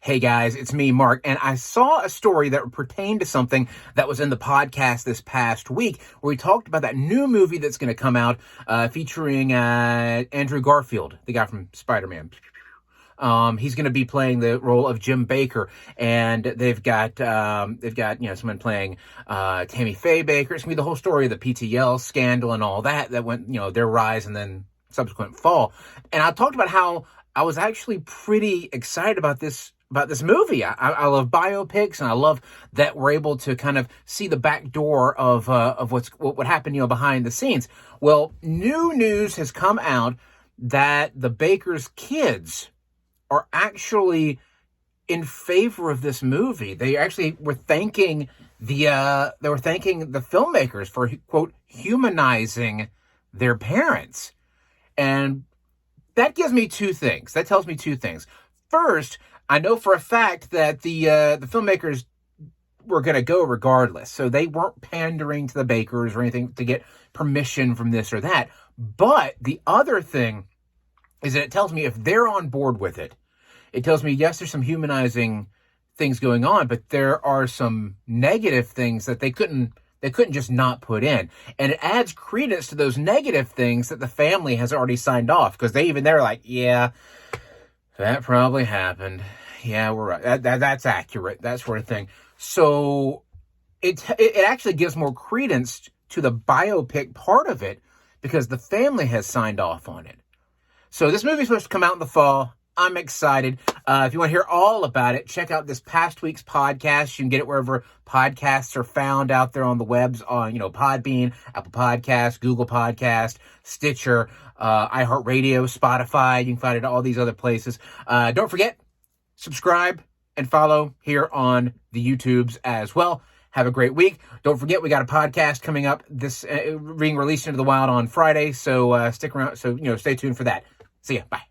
Hey guys, it's me, Mark, and I saw a story that pertained to something that was in the podcast this past week where we talked about that new movie that's going to come out featuring Andrew Garfield, the guy from Spider-Man. He's going to be playing the role of Jim Baker, and they've got someone playing Tammy Faye Baker. It's going to be the whole story of the PTL scandal and all that went, their rise and then subsequent fall. And I talked about how I was actually pretty excited about this movie. I love biopics, and I love that we're able to kind of see the back door of what happened, behind the scenes. Well, new news has come out that the Baker's kids are actually in favor of this movie. They actually were thanking the filmmakers for, quote, humanizing their parents. And that gives me two things. That tells me two things. First, I know for a fact that the filmmakers were going to go regardless. So they weren't pandering to the Bakers or anything to get permission from this or that. But the other thing is that it tells me if they're on board with it, it tells me, yes, there's some humanizing things going on, but there are some negative things that they couldn't just not put in. And it adds credence to those negative things that the family has already signed off, because they're like, yeah, that probably happened. Yeah, we're right. That's accurate. That sort of thing. So it actually gives more credence to the biopic part of it because the family has signed off on it. So this movie's supposed to come out in the fall. I'm excited. If you want to hear all about it, check out this past week's podcast. You can get it wherever podcasts are found out there on the webs, on Podbean, Apple Podcasts, Google Podcast, Stitcher, iHeartRadio, Spotify. You can find it at all these other places. Don't forget, subscribe and follow here on the YouTubes as well. Have a great week. Don't forget, we got a podcast coming up this being released into the wild on Friday. So stick around. So stay tuned for that. See ya. Bye.